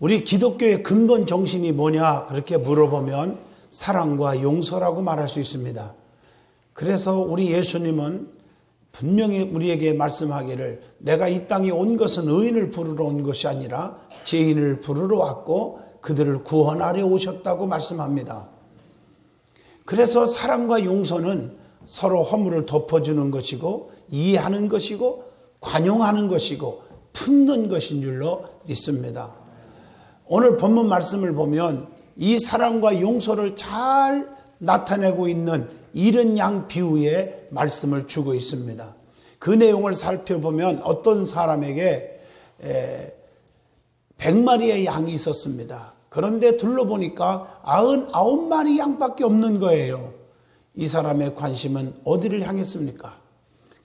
우리 기독교의 근본 정신이 뭐냐 그렇게 물어보면 사랑과 용서라고 말할 수 있습니다. 그래서 우리 예수님은 분명히 우리에게 말씀하기를 내가 이 땅에 온 것은 의인을 부르러 온 것이 아니라 죄인을 부르러 왔고 그들을 구원하려 오셨다고 말씀합니다. 그래서 사랑과 용서는 서로 허물을 덮어주는 것이고 이해하는 것이고 관용하는 것이고 품는 것인 줄로 믿습니다. 오늘 본문 말씀을 보면 이 사랑과 용서를 잘 나타내고 있는 이른 양 비유의 말씀을 주고 있습니다. 그 내용을 살펴보면 어떤 사람에게 100마리의 양이 있었습니다. 그런데 둘러보니까 99마리 양밖에 없는 거예요. 이 사람의 관심은 어디를 향했습니까?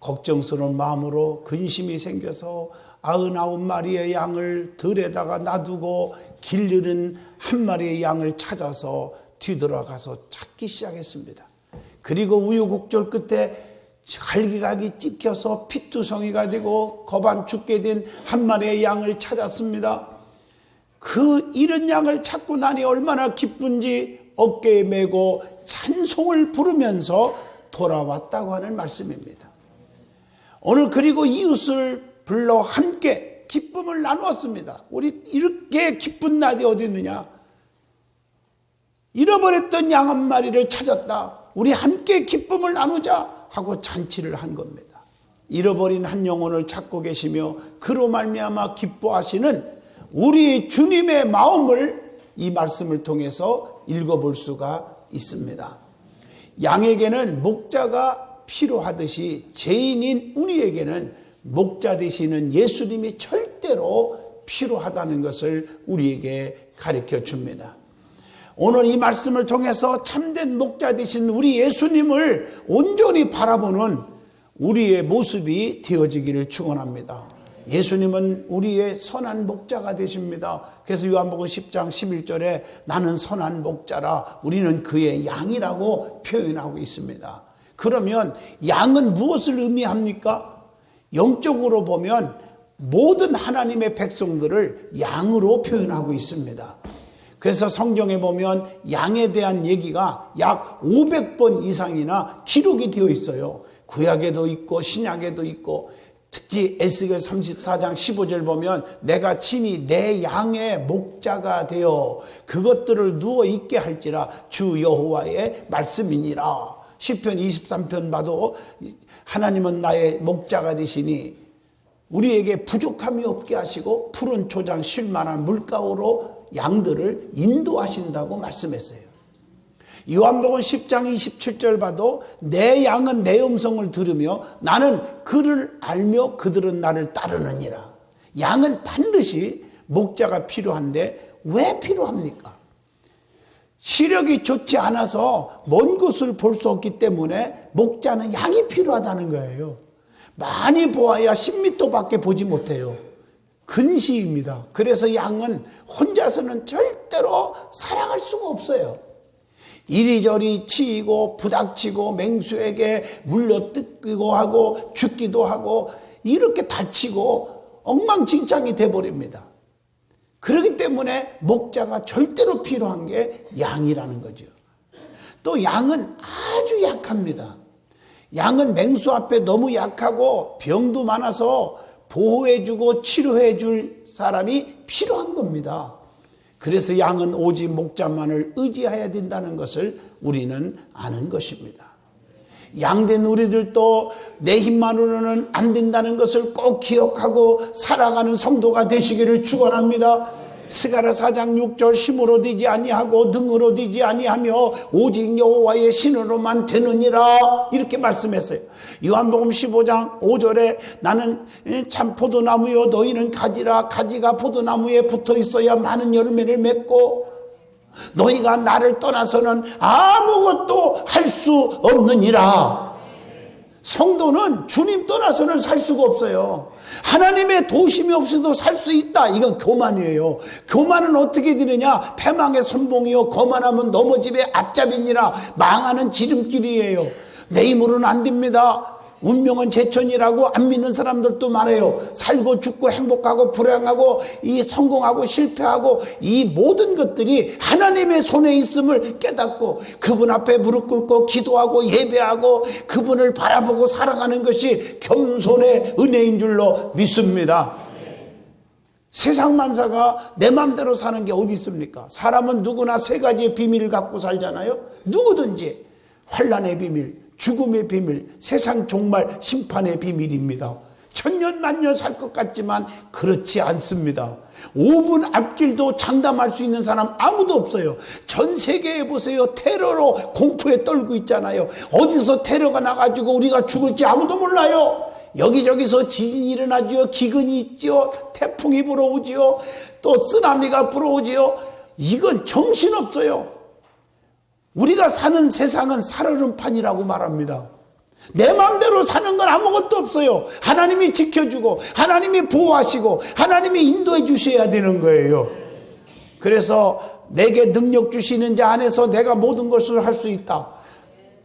걱정스러운 마음으로 근심이 생겨서 99마리의 양을 들에다가 놔두고 길 잃은 한 마리의 양을 찾아서 뒤돌아가서 찾기 시작했습니다. 그리고 우여곡절 끝에 갈기갈기 찍혀서 피투성이가 되고 거반 죽게 된 한 마리의 양을 찾았습니다. 그 잃은 양을 찾고 나니 얼마나 기쁜지 어깨에 메고 찬송을 부르면서 돌아왔다고 하는 말씀입니다. 오늘 그리고 이웃을 불러 함께 기쁨을 나누었습니다. 우리 이렇게 기쁜 날이 어디 있느냐? 잃어버렸던 양 한 마리를 찾았다. 우리 함께 기쁨을 나누자 하고 잔치를 한 겁니다. 잃어버린 한 영혼을 찾고 계시며 그로 말미암아 기뻐하시는 우리 주님의 마음을 이 말씀을 통해서 읽어볼 수가 있습니다. 양에게는 목자가 필요하듯이 죄인인 우리에게는 목자 되시는 예수님이 절대로 필요하다는 것을 우리에게 가르쳐 줍니다. 오늘 이 말씀을 통해서 참된 목자 되신 우리 예수님을 온전히 바라보는 우리의 모습이 되어지기를 축원합니다. 예수님은 우리의 선한 목자가 되십니다. 그래서 요한복음 10장 11절에 나는 선한 목자라 우리는 그의 양이라고 표현하고 있습니다. 그러면 양은 무엇을 의미합니까? 영적으로 보면 모든 하나님의 백성들을 양으로 표현하고 있습니다. 그래서 성경에 보면 양에 대한 얘기가 약 500번 이상이나 기록이 되어 있어요. 구약에도 있고 신약에도 있고 특히 에스겔 34장 15절 보면 내가 친히 내 양의 목자가 되어 그것들을 누워 있게 할지라 주 여호와의 말씀이니라. 시편 23편 봐도 하나님은 나의 목자가 되시니 우리에게 부족함이 없게 하시고 푸른 초장 쉴만한 물가로 양들을 인도하신다고 말씀했어요. 요한복음 10장 27절 봐도 내 양은 내 음성을 들으며 나는 그를 알며 그들은 나를 따르느니라. 양은 반드시 목자가 필요한데 왜 필요합니까? 시력이 좋지 않아서 먼 곳을 볼 수 없기 때문에 목자는 양이 필요하다는 거예요. 많이 보아야 10m밖에 보지 못해요. 근시입니다. 그래서 양은 혼자서는 절대로 사랑할 수가 없어요. 이리저리 치이고 부닥치고 맹수에게 물려뜯기고 하고 죽기도 하고 이렇게 다치고 엉망진창이 돼버립니다. 그렇기 때문에 목자가 절대로 필요한 게 양이라는 거죠. 또 양은 아주 약합니다. 양은 맹수 앞에 너무 약하고 병도 많아서 보호해주고 치료해줄 사람이 필요한 겁니다. 그래서 양은 오직 목자만을 의지해야 된다는 것을 우리는 아는 것입니다. 양된 우리들도 내 힘만으로는 안 된다는 것을 꼭 기억하고 살아가는 성도가 되시기를 축원합니다. 스가랴 4장 6절 힘으로 되지 아니하고 능으로 되지 아니하며 오직 여호와의 신으로만 되느니라 이렇게 말씀했어요. 요한복음 15장 5절에 나는 참 포도나무요 너희는 가지라 가지가 포도나무에 붙어 있어야 많은 열매를 맺고 너희가 나를 떠나서는 아무것도 할 수 없느니라. 성도는 주님 떠나서는 살 수가 없어요. 하나님의 도우심이 없어도 살 수 있다. 이건 교만이에요. 교만은 어떻게 되느냐? 패망의 선봉이요 거만하면 넘어집의 앞잡이니라. 망하는 지름길이에요. 내 힘으로는 안 됩니다. 운명은 제천이라고 안 믿는 사람들도 많아요. 살고 죽고 행복하고 불행하고 이 성공하고 실패하고 이 모든 것들이 하나님의 손에 있음을 깨닫고 그분 앞에 무릎 꿇고 기도하고 예배하고 그분을 바라보고 살아가는 것이 겸손의 은혜인 줄로 믿습니다. 세상 만사가 내 맘대로 사는 게 어디 있습니까? 사람은 누구나 세 가지의 비밀을 갖고 살잖아요. 누구든지 환난의 비밀, 죽음의 비밀, 세상 종말 심판의 비밀입니다. 천년만년 살 것 같지만 그렇지 않습니다. 5분 앞길도 장담할 수 있는 사람 아무도 없어요. 전 세계에 보세요. 테러로 공포에 떨고 있잖아요. 어디서 테러가 나가지고 우리가 죽을지 아무도 몰라요. 여기저기서 지진이 일어나지요. 기근이 있지요. 태풍이 불어오지요. 또 쓰나미가 불어오지요. 이건 정신없어요. 우리가 사는 세상은 살얼음판이라고 말합니다. 내 마음대로 사는 건 아무것도 없어요. 하나님이 지켜주고 하나님이 보호하시고 하나님이 인도해 주셔야 되는 거예요. 그래서 내게 능력 주시는 자 안에서 내가 모든 것을 할 수 있다.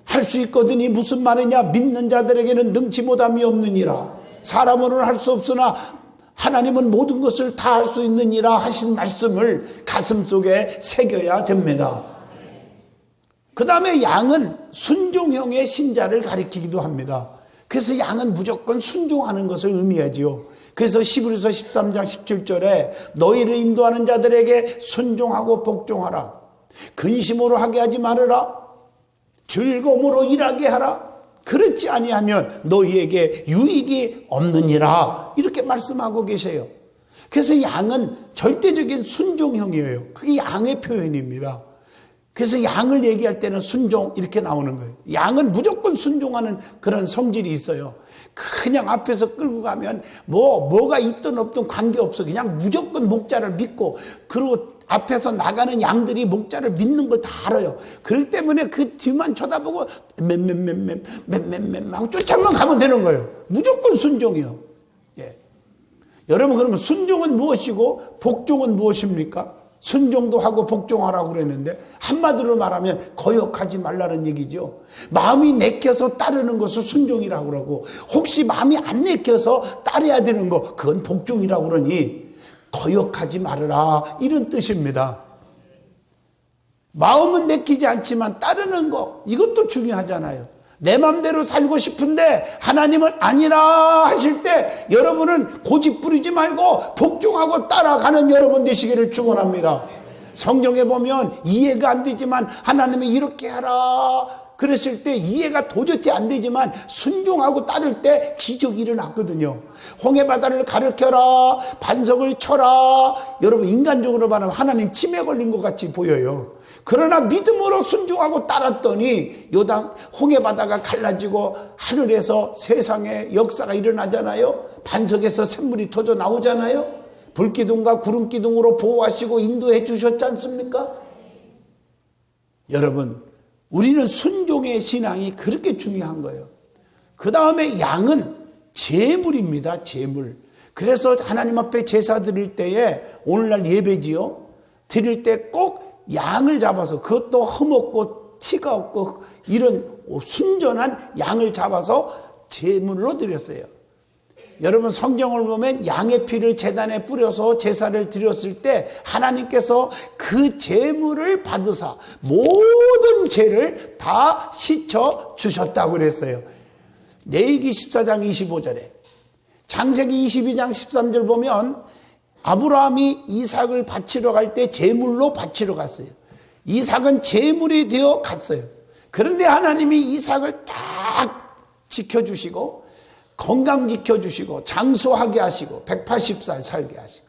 할 수 있거든이 무슨 말이냐? 믿는 자들에게는 능치 못함이 없느니라. 사람으로는 할 수 없으나 하나님은 모든 것을 다 할 수 있느니라 하신 말씀을 가슴속에 새겨야 됩니다. 그 다음에 양은 순종형의 신자를 가리키기도 합니다. 그래서 양은 무조건 순종하는 것을 의미하지요. 그래서 히브리서 13장 17절에 너희를 인도하는 자들에게 순종하고 복종하라. 근심으로 하게 하지 말으라. 즐거움으로 일하게 하라. 그렇지 아니하면 너희에게 유익이 없느니라. 이렇게 말씀하고 계세요. 그래서 양은 절대적인 순종형이에요. 그게 양의 표현입니다. 그래서 양을 얘기할 때는 순종 이렇게 나오는 거예요. 양은 무조건 순종하는 그런 성질이 있어요. 그냥 앞에서 끌고 가면 뭐가 있든 없든 관계없어. 그냥 무조건 목자를 믿고 그리고 앞에서 나가는 양들이 목자를 믿는 걸 다 알아요. 그렇기 때문에 그 뒤만 쳐다보고 하고 쫓아만 가면 되는 거예요. 무조건 순종이요. 예. 여러분 그러면 순종은 무엇이고 복종은 무엇입니까? 순종도 하고 복종하라고 그랬는데 한마디로 말하면 거역하지 말라는 얘기죠. 마음이 내켜서 따르는 것을 순종이라고 그러고 혹시 마음이 안 내켜서 따라야 되는 거 그건 복종이라고 그러니 거역하지 말아라 이런 뜻입니다. 마음은 내키지 않지만 따르는 거 이것도 중요하잖아요. 내 맘대로 살고 싶은데 하나님은 아니라 하실 때 여러분은 고집 부리지 말고 복종하고 따라가는 여러분 되시기를 축원합니다. 성경에 보면 이해가 안 되지만 하나님이 이렇게 하라 그랬을 때 이해가 도저히 안 되지만 순종하고 따를 때 기적이 일어났거든요. 홍해바다를 가르켜라 반석을 쳐라. 여러분 인간적으로 말하면 하나님 치매 걸린 것 같이 보여요. 그러나 믿음으로 순종하고 따랐더니 요단 홍해바다가 갈라지고 하늘에서 세상에 역사가 일어나잖아요. 반석에서 샘물이 터져 나오잖아요. 불기둥과 구름기둥으로 보호하시고 인도해 주셨지 않습니까? 여러분 우리는 순종의 신앙이 그렇게 중요한 거예요. 그 다음에 양은 제물입니다. 제물. 그래서 하나님 앞에 제사 드릴 때에 오늘날 예배지요. 드릴 때 꼭 양을 잡아서 그것도 흠없고 티가 없고 이런 순전한 양을 잡아서 제물로 드렸어요. 여러분 성경을 보면 양의 피를 제단에 뿌려서 제사를 드렸을 때 하나님께서 그 제물을 받으사 모든 죄를 다 씻어 주셨다고 그랬어요. 레위기 14장 25절에 창세기 22장 13절 보면 아브라함이 이삭을 바치러 갈 때 제물로 바치러 갔어요. 이삭은 제물이 되어 갔어요. 그런데 하나님이 이삭을 딱 지켜주시고 건강 지켜주시고 장수하게 하시고 180살 살게 하시고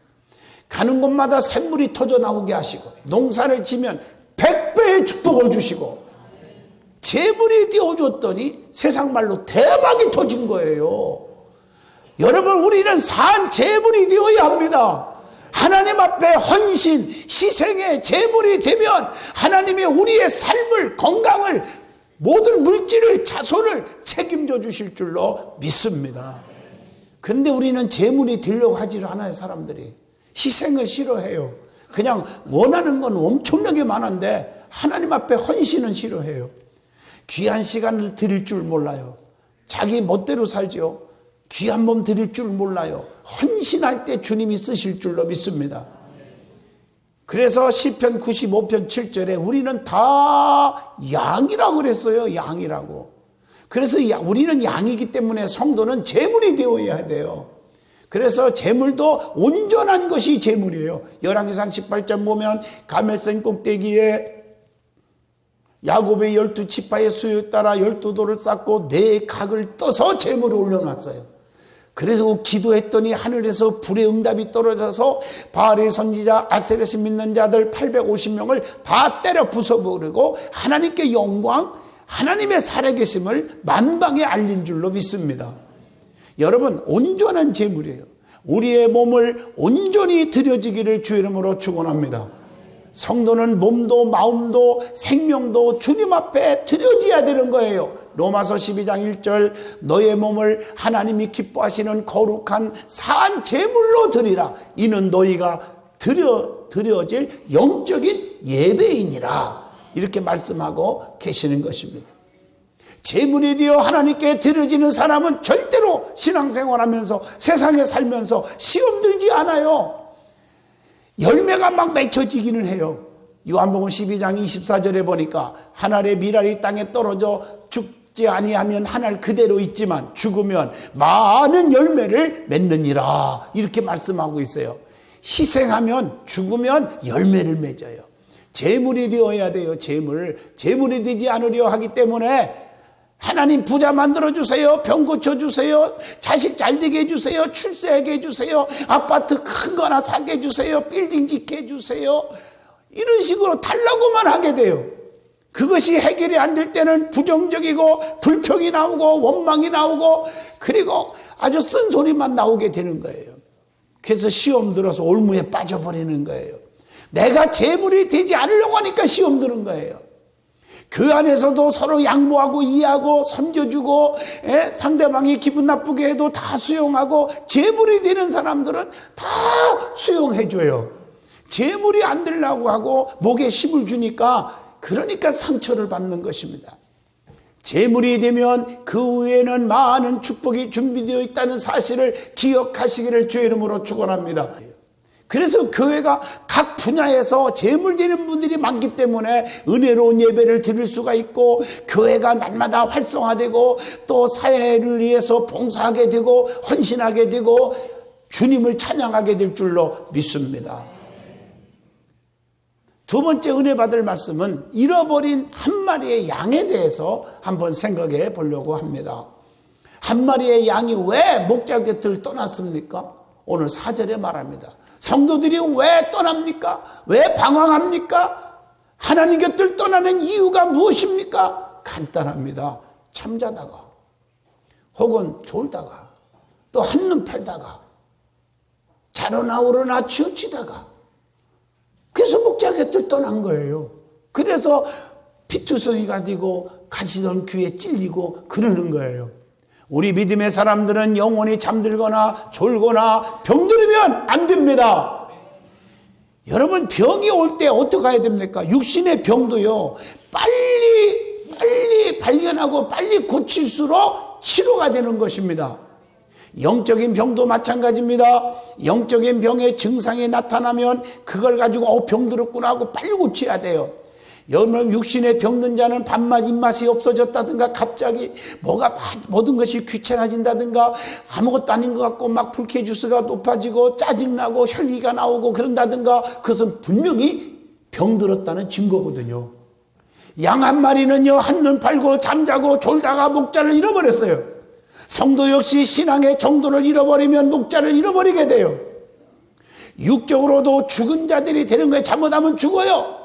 가는 곳마다 샘물이 터져 나오게 하시고 농사를 지면 100배의 축복을 주시고 제물이 되어줬더니 세상 말로 대박이 터진 거예요. 여러분 우리는 산 제물이 되어야 합니다. 하나님 앞에 헌신, 희생의 제물이 되면 하나님이 우리의 삶을, 건강을, 모든 물질을, 자손을 책임져 주실 줄로 믿습니다. 그런데 우리는 제물이 되려고 하지를 않아요. 사람들이 희생을 싫어해요. 그냥 원하는 건 엄청나게 많은데 하나님 앞에 헌신은 싫어해요. 귀한 시간을 드릴 줄 몰라요. 자기 멋대로 살죠. 귀한 몸 드릴 줄 몰라요. 헌신할 때 주님이 쓰실 줄로 믿습니다. 그래서 시편 95편 7절에 우리는 다 양이라고 그랬어요. 양이라고. 그래서 우리는 양이기 때문에 성도는 제물이 되어야 돼요. 그래서 제물도 온전한 것이 제물이에요. 열왕기상 18장 보면 가멜산 꼭대기에 야곱의 12지파의 수요에 따라 12돌을 쌓고 4각을 떠서 제물을 올려놨어요. 그래서 기도했더니 하늘에서 불의 응답이 떨어져서 바알의 선지자 아세렛을 믿는 자들 850명을 다 때려 부숴버리고 하나님께 영광, 하나님의 살아계심을 만방에 알린 줄로 믿습니다. 여러분, 온전한 제물이에요. 우리의 몸을 온전히 드려지기를 주 이름으로 축원합니다. 성도는 몸도 마음도 생명도 주님 앞에 드려져야 되는 거예요. 로마서 12장 1절 너의 몸을 하나님이 기뻐하시는 거룩한 산 제물로 드리라. 이는 너희가 드려질 영적인 예배이니라. 이렇게 말씀하고 계시는 것입니다. 제물이 되어 하나님께 드려지는 사람은 절대로 신앙생활하면서 세상에 살면서 시험 들지 않아요. 열매가 막 맺혀지기는 해요. 요한복음 12장 24절에 보니까 한 알의 밀알이 땅에 떨어져 죽지 아니하면 한 알 그대로 있지만 죽으면 많은 열매를 맺느니라. 이렇게 말씀하고 있어요. 희생하면 죽으면 열매를 맺어요. 제물이 되어야 돼요. 제물이 되지 않으려 하기 때문에 하나님 부자 만들어주세요. 병 고쳐주세요. 자식 잘되게 해주세요. 출세하게 해주세요. 아파트 큰 거나 사게 해주세요. 빌딩 짓게 해주세요. 이런 식으로 달라고만 하게 돼요. 그것이 해결이 안 될 때는 부정적이고 불평이 나오고 원망이 나오고 그리고 아주 쓴소리만 나오게 되는 거예요. 그래서 시험 들어서 올무에 빠져버리는 거예요. 내가 제물이 되지 않으려고 하니까 시험 드는 거예요. 교회 안에서도 서로 양보하고 이해하고 섬겨주고 상대방이 기분 나쁘게 해도 다 수용하고 제물이 되는 사람들은 다 수용해줘요. 제물이 안 되려고 하고 목에 힘을 주니까 그러니까 상처를 받는 것입니다. 제물이 되면 그 후에는 많은 축복이 준비되어 있다는 사실을 기억하시기를 주의 이름으로 축원합니다. 그래서 교회가 각 분야에서 제물 드리는 분들이 많기 때문에 은혜로운 예배를 드릴 수가 있고 교회가 날마다 활성화되고 또 사회를 위해서 봉사하게 되고 헌신하게 되고 주님을 찬양하게 될 줄로 믿습니다. 두 번째 은혜 받을 말씀은 잃어버린 한 마리의 양에 대해서 한번 생각해 보려고 합니다. 한 마리의 양이 왜 목자 곁을 떠났습니까? 오늘 4절에 말합니다. 성도들이 왜 떠납니까? 왜 방황합니까? 하나님 곁을 떠나는 이유가 무엇입니까? 간단합니다. 잠자다가 혹은 졸다가 또 한눈 팔다가 자러나 오르나 치우치다가 그래서 목자 곁을 떠난 거예요. 그래서 피투성이가 되고 가시던 귀에 찔리고 그러는 거예요. 우리 믿음의 사람들은 영원히 잠들거나 졸거나 병들으면 안 됩니다. 여러분 병이 올 때 어떻게 해야 됩니까? 육신의 병도요 빨리 발견하고 빨리 고칠수록 치료가 되는 것입니다. 영적인 병도 마찬가지입니다. 영적인 병의 증상이 나타나면 그걸 가지고 병들었구나 하고 빨리 고쳐야 돼요. 여러분 육신에 병든 자는 밥맛 입맛이 없어졌다든가 갑자기 모든 것이 귀찮아진다든가 아무것도 아닌 것 같고 막 불쾌지수가 높아지고 짜증나고 혈기가 나오고 그런다든가 그것은 분명히 병들었다는 증거거든요. 양 한 마리는요 한눈 팔고 잠자고 졸다가 목자를 잃어버렸어요. 성도 역시 신앙의 정도를 잃어버리면 목자를 잃어버리게 돼요. 육적으로도 죽은 자들이 되는 거예요. 잘못하면 죽어요.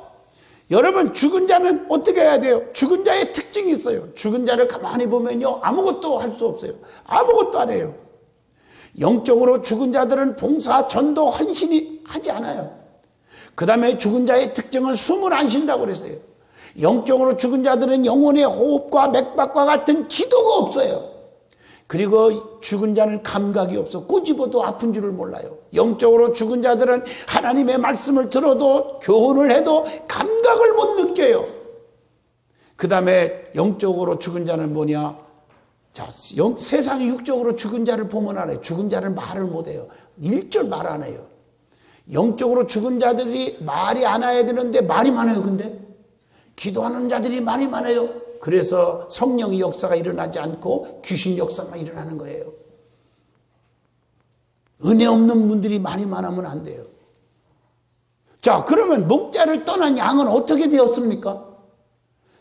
여러분 죽은 자는 어떻게 해야 돼요? 죽은 자의 특징이 있어요. 죽은 자를 가만히 보면요 아무것도 할 수 없어요. 아무것도 안 해요. 영적으로 죽은 자들은 봉사, 전도, 헌신이 하지 않아요. 그 다음에 죽은 자의 특징은 숨을 안 쉰다고 그랬어요. 영적으로 죽은 자들은 영혼의 호흡과 맥박과 같은 기도가 없어요. 그리고 죽은 자는 감각이 없어 꼬집어도 아픈 줄을 몰라요. 영적으로 죽은 자들은 하나님의 말씀을 들어도 교훈을 해도 감각을 못 느껴요. 그 다음에 영적으로 죽은 자는 뭐냐? 자, 세상이 육적으로 죽은 자를 보면 알아요. 죽은 자를 말을 못해요. 일절 말 안 해요. 영적으로 죽은 자들이 말이 안 해야 되는데 말이 많아요. 근데 기도하는 자들이 말이 많아요. 그래서 성령의 역사가 일어나지 않고 귀신 역사만 일어나는 거예요. 은혜 없는 분들이 말이 많으면 안 돼요. 자, 그러면 목자를 떠난 양은 어떻게 되었습니까?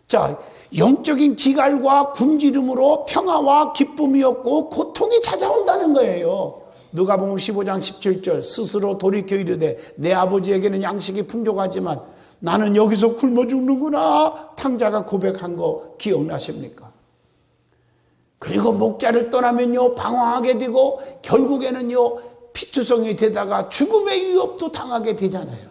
자, 영적인 기갈과 굶주림으로 평화와 기쁨이었고 고통이 찾아온다는 거예요. 누가복음 15장 17절 스스로 돌이켜 이르되 내 아버지에게는 양식이 풍족하지만 나는 여기서 굶어 죽는구나. 탕자가 고백한 거 기억나십니까? 그리고 목자를 떠나면요 방황하게 되고 결국에는요 피투성이 되다가 죽음의 위협도 당하게 되잖아요.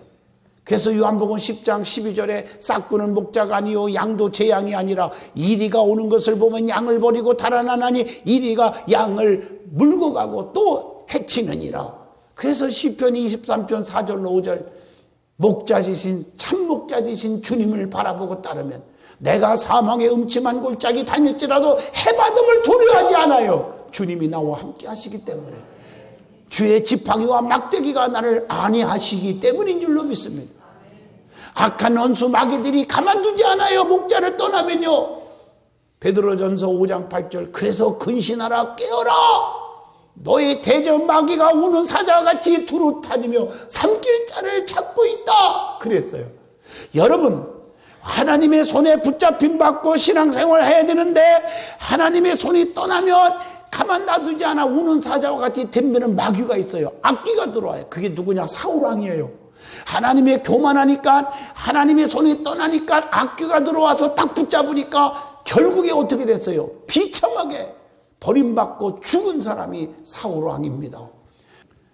그래서 요한복음 10장 12절에 싹구는 목자가 아니요 양도 제 양이 아니라 이리가 오는 것을 보면 양을 버리고 달아나나니 이리가 양을 물고 가고 또 해치느니라. 그래서 시편 23편 4절 5절 목자이신 참 목자이신 주님을 바라보고 따르면 내가 사망의 음침한 골짜기 다닐지라도 해받음을 두려워하지 않아요. 주님이 나와 함께 하시기 때문에 주의 지팡이와 막대기가 나를 안위하시기 때문인 줄로 믿습니다. 악한 원수 마귀들이 가만두지 않아요. 목자를 떠나면요. 베드로전서 5장 8절 그래서 근신하라 깨어라 너의 대적 마귀가 우는 사자같이 두루 다니며 삼킬 자를 찾고 있다 그랬어요. 여러분 하나님의 손에 붙잡힘 받고 신앙생활을 해야 되는데 하나님의 손이 떠나면 가만 놔두지 않아 우는 사자와 같이 덤비는 마귀가 있어요. 악귀가 들어와요. 그게 누구냐? 사울왕이에요. 하나님의 교만하니까 하나님의 손이 떠나니까 악귀가 들어와서 딱 붙잡으니까 결국에 어떻게 됐어요? 비참하게 버림받고 죽은 사람이 사울왕입니다.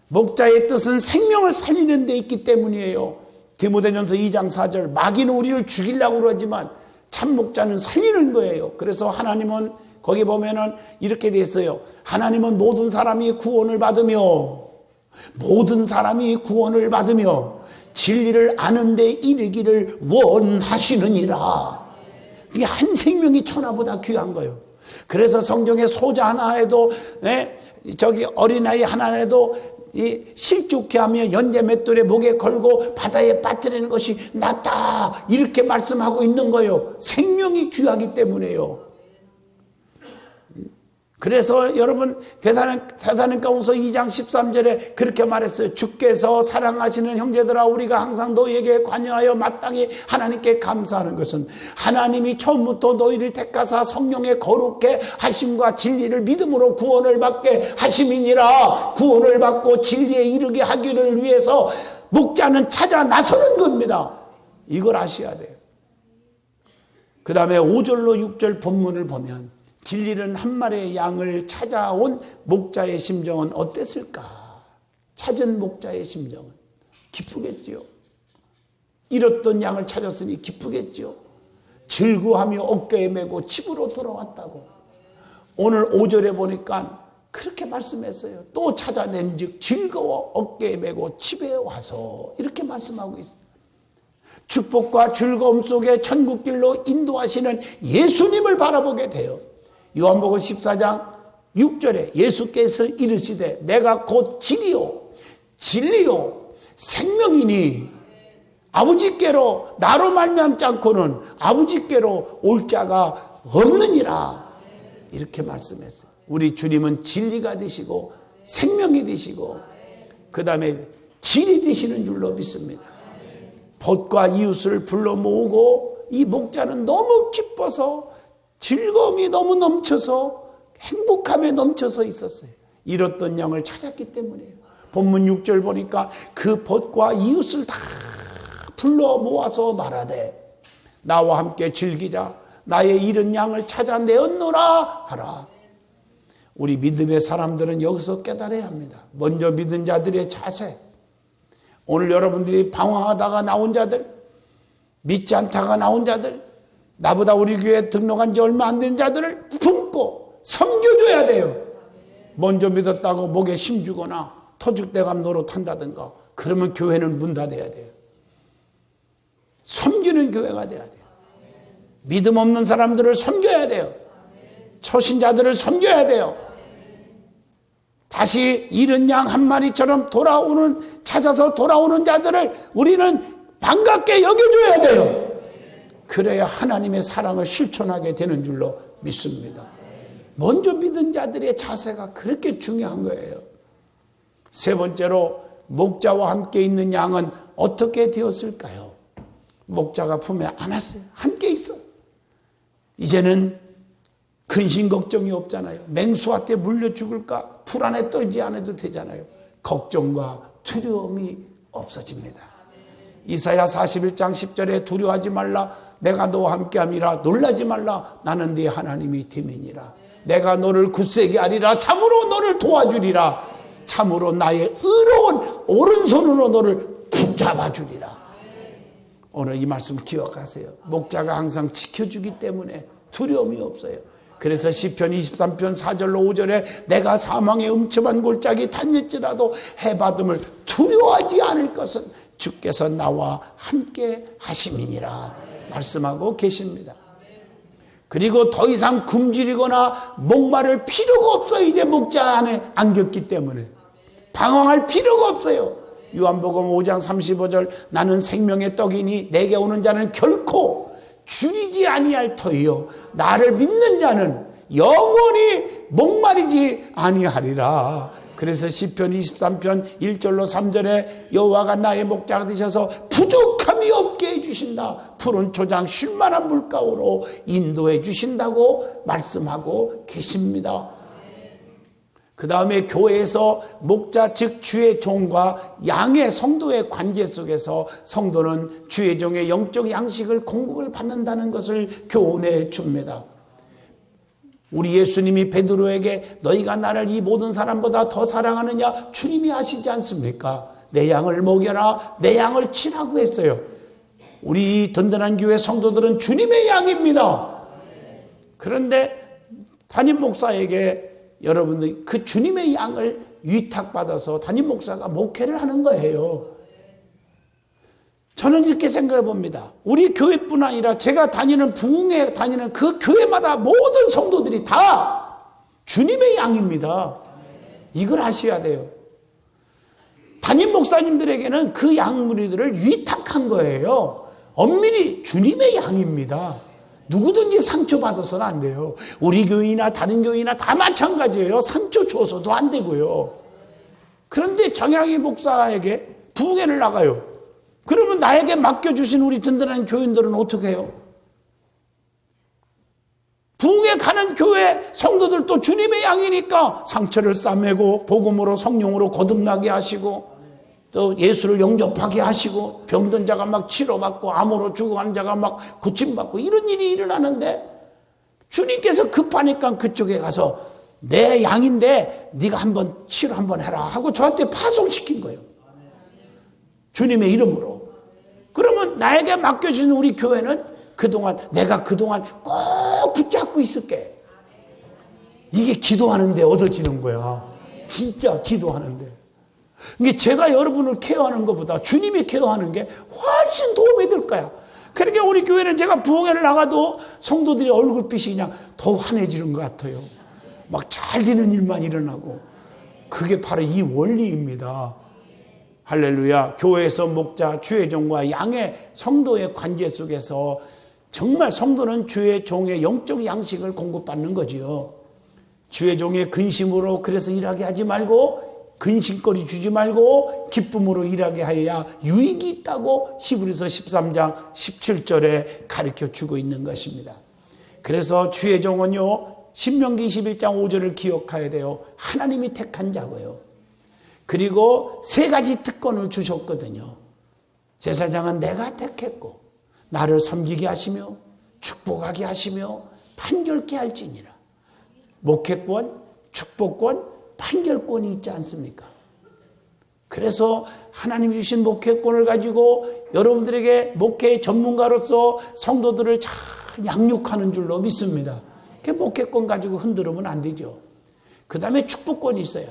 목자의 뜻은 생명을 살리는 데 있기 때문이에요. 디모데전서 2장 4절 마귀는 우리를 죽이려고 그러지만 참 목자는 살리는 거예요. 그래서 하나님은 거기 보면은 이렇게 돼 있어요. 하나님은 모든 사람이 구원을 받으며 진리를 아는 데 이르기를 원하시느니라. 그게 한 생명이 천하보다 귀한 거예요. 그래서 성경에 소자 하나에도 저기 어린아이 하나에도 이 실족케 하며 연재 맷돌에 목에 걸고 바다에 빠뜨리는 것이 낫다 이렇게 말씀하고 있는 거예요. 생명이 귀하기 때문에요. 그래서 여러분 데살로니가후서 2장 13절에 그렇게 말했어요. 주께서 사랑하시는 형제들아 우리가 항상 너희에게 관여하여 마땅히 하나님께 감사하는 것은 하나님이 처음부터 너희를 택하사 성령의 거룩해 하심과 진리를 믿음으로 구원을 받게 하심이니라. 구원을 받고 진리에 이르게 하기를 위해서 목자는 찾아 나서는 겁니다. 이걸 아셔야 돼요. 그 다음에 5절로 6절 본문을 보면 길 잃은 한 마리의 양을 찾아온 목자의 심정은 어땠을까? 찾은 목자의 심정은 기쁘겠지요. 잃었던 양을 찾았으니 기쁘겠지요. 즐거워하며 어깨에 메고 집으로 돌아왔다고. 오늘 5절에 보니까 그렇게 말씀했어요. 또 찾아낸 즉 즐거워 어깨에 메고 집에 와서 이렇게 말씀하고 있어요. 축복과 즐거움 속에 천국길로 인도하시는 예수님을 바라보게 돼요. 요한복음 14장 6절에 예수께서 이르시되 내가 곧 길이요 진리요 생명이니 아버지께로 나로 말미암지 않고는 아버지께로 올 자가 없느니라. 이렇게 말씀했어요. 우리 주님은 진리가 되시고 생명이 되시고 그 다음에 길이 되시는 줄로 믿습니다. 벗과 이웃을 불러 모으고 이 목자는 너무 기뻐서 즐거움이 너무 넘쳐서 행복함에 넘쳐서 있었어요. 잃었던 양을 찾았기 때문이에요. 본문 6절 보니까 그 벗과 이웃을 다 불러 모아서 말하되 나와 함께 즐기자. 나의 잃은 양을 찾아내었노라 하라. 우리 믿음의 사람들은 여기서 깨달아야 합니다. 먼저 믿은 자들의 자세. 오늘 여러분들이 방황하다가 나온 자들, 믿지 않다가 나온 자들, 나보다 우리 교회에 등록한 지 얼마 안 된 자들을 품고 섬겨줘야 돼요. 먼저 믿었다고 목에 힘주거나 터줏대감 노릇한다든가 그러면 교회는 문 닫아야 돼요. 섬기는 교회가 돼야 돼요. 믿음 없는 사람들을 섬겨야 돼요. 초신자들을 섬겨야 돼요. 다시 잃은 양 한 마리처럼 찾아서 돌아오는 자들을 우리는 반갑게 여겨줘야 돼요. 그래야 하나님의 사랑을 실천하게 되는 줄로 믿습니다. 먼저 믿은 자들의 자세가 그렇게 중요한 거예요. 세 번째로 목자와 함께 있는 양은 어떻게 되었을까요? 목자가 품에 안았어요. 함께 있어. 이제는 근심 걱정이 없잖아요. 맹수한테 물려 죽을까 불안에 떨지 않아도 되잖아요. 걱정과 두려움이 없어집니다. 이사야 41장 10절에 두려워하지 말라. 내가 너와 함께함이라. 놀라지 말라. 나는 네 하나님이 됨이니라. 내가 너를 굳세게 하리라. 참으로 너를 도와주리라. 참으로 나의 의로운 오른손으로 너를 붙잡아 주리라. 오늘 이 말씀 기억하세요. 목자가 항상 지켜주기 때문에 두려움이 없어요. 그래서 시편 23편 4절로 5절에 내가 사망의 음침한 골짜기 다닐지라도 해받음을 두려워하지 않을 것은 주께서 나와 함께 하심이니라 말씀하고 계십니다. 그리고 더 이상 굶주리거나 목마를 필요가 없어요. 이제 목자 안에 안겼기 때문에 방황할 필요가 없어요. 요한복음 5장 35절 나는 생명의 떡이니 내게 오는 자는 결코 줄이지 아니할 터이요 나를 믿는 자는 영원히 목마르지 아니하리라. 그래서 시편 23편 1절로 3절에 여호와가 나의 목자가 되셔서 부족함이 없게 해주신다. 푸른 초장 쉴만한 물가로 인도해 주신다고 말씀하고 계십니다. 그 다음에 교회에서 목자 즉 주의 종과 양의 성도의 관계 속에서 성도는 주의 종의 영적 양식을 공급을 받는다는 것을 교훈해 줍니다. 우리 예수님이 베드로에게 너희가 나를 이 모든 사람보다 더 사랑하느냐 주님이 아시지 않습니까? 내 양을 먹여라 내 양을 치라고 했어요. 우리 든든한 교회 성도들은 주님의 양입니다. 그런데 담임 목사에게 여러분들 그 주님의 양을 위탁받아서 담임 목사가 목회를 하는 거예요. 저는 이렇게 생각해 봅니다. 우리 교회뿐 아니라 제가 다니는 부흥회 다니는 그 교회마다 모든 성도들이 다 주님의 양입니다. 이걸 아셔야 돼요. 담임 목사님들에게는 그 양무리들을 위탁한 거예요. 엄밀히 주님의 양입니다. 누구든지 상처받아서는 안 돼요. 우리 교인이나 다른 교인이나 다 마찬가지예요. 상처 줘서도 안 되고요. 그런데 정양희 목사에게 부흥회를 나가요. 그러면 나에게 맡겨주신 우리 든든한 교인들은 어떻게 해요? 부흥회 가는 교회 성도들도 주님의 양이니까 상처를 싸매고 복음으로 성령으로 거듭나게 하시고 또 예수를 영접하게 하시고 병든 자가 막 치료받고 암으로 죽어간 자가 막 고침받고 이런 일이 일어나는데 주님께서 급하니까 그쪽에 가서 내 양인데 네가 한번 치료 한번 해라 하고 저한테 파송시킨 거예요. 주님의 이름으로. 그러면 나에게 맡겨진 우리 교회는 내가 그동안 꼭 붙잡고 있을게. 이게 기도하는데 얻어지는 거야. 진짜 기도하는데. 이게 제가 여러분을 케어하는 것보다 주님이 케어하는 게 훨씬 도움이 될 거야. 그러니까 우리 교회는 제가 부흥회를 나가도 성도들이 얼굴빛이 그냥 더 환해지는 것 같아요. 막 잘 되는 일만 일어나고. 그게 바로 이 원리입니다. 할렐루야. 교회에서 목자, 주의 종과 양의 성도의 관계 속에서 정말 성도는 주의 종의 영적 양식을 공급받는 거지요. 주의 종의 근심으로 그래서 일하게 하지 말고 근심거리 주지 말고 기쁨으로 일하게 하여야 유익이 있다고 히브리서 13장 17절에 가르쳐 주고 있는 것입니다. 그래서 주의 종은요 신명기 21장 5절을 기억해야 돼요. 하나님이 택한 자고요. 그리고 세 가지 특권을 주셨거든요. 제사장은 내가 택했고 나를 섬기게 하시며 축복하게 하시며 판결케 할지니라. 목회권, 축복권, 판결권이 있지 않습니까? 그래서 하나님이 주신 목회권을 가지고 여러분들에게 목회 전문가로서 성도들을 잘 양육하는 줄로 믿습니다. 그 목회권 가지고 흔들으면 안 되죠. 그 다음에 축복권이 있어요.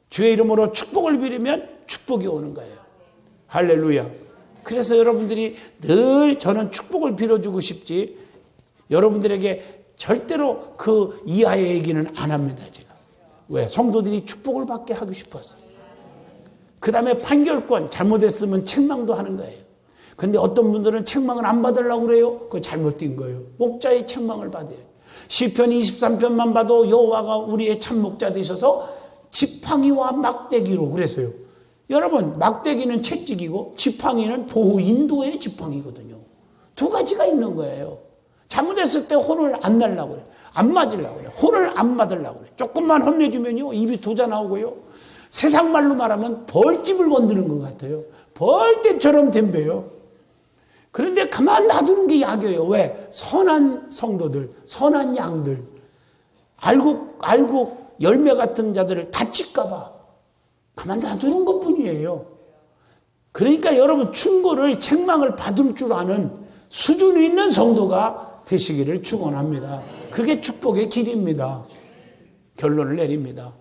주의 이름으로 축복을 빌으면 축복이 오는 거예요. 할렐루야. 그래서 여러분들이 늘 저는 축복을 빌어주고 싶지 여러분들에게 절대로 그 이하의 얘기는 안 합니다, 제가. 왜? 성도들이 축복을 받게 하고 싶어서. 그 다음에 판결권, 잘못했으면 책망도 하는 거예요. 근데 어떤 분들은 책망을 안 받으려고 그래요. 그거 잘못된 거예요. 목자의 책망을 받아요. 시편 23편만 봐도 여호와가 우리의 참 목자 되셔서 지팡이와 막대기로 그래서요. 여러분, 막대기는 채찍이고 지팡이는 보호 인도의 지팡이거든요. 두 가지가 있는 거예요. 잘못했을 때 혼을 안 내려고 그래요. 안 맞으려고 그래요. 혼을 안 맞으려고 그래요. 조금만 혼내주면요, 입이 두자 나오고요. 세상 말로 말하면 벌집을 건드는 것 같아요. 벌떼처럼 덤벼요. 그런데 가만 놔두는 게 약이에요. 왜? 선한 성도들, 선한 양들, 알고 열매 같은 자들을 다칠까 봐 가만 놔두는 것뿐이에요. 그러니까 여러분, 충고를, 책망을 받을 줄 아는 수준이 있는 성도가 되시기를 축원합니다. 그게 축복의 길입니다. 결론을 내립니다.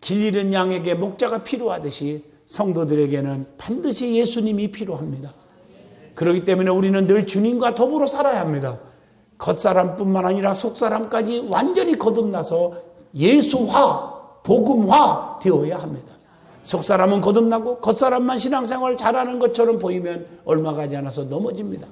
길 잃은 양에게 목자가 필요하듯이 성도들에게는 반드시 예수님이 필요합니다. 그렇기 때문에 우리는 늘 주님과 더불어 살아야 합니다. 겉사람뿐만 아니라 속사람까지 완전히 거듭나서 예수화, 복음화 되어야 합니다. 속사람은 거듭나고 겉사람만 신앙생활을 잘하는 것처럼 보이면 얼마 가지 않아서 넘어집니다.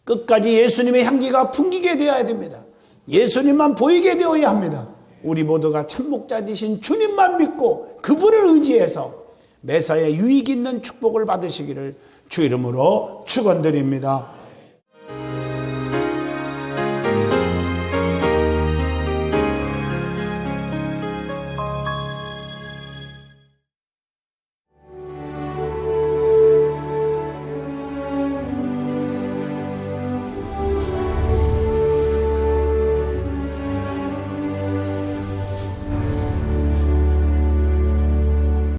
끝까지 예수님의 향기가 풍기게 되어야 됩니다. 예수님만 보이게 되어야 합니다. 우리 모두가 참목자이신 주님만 믿고 그분을 의지해서 매사에 유익 있는 축복을 받으시기를 주 이름으로 축원드립니다.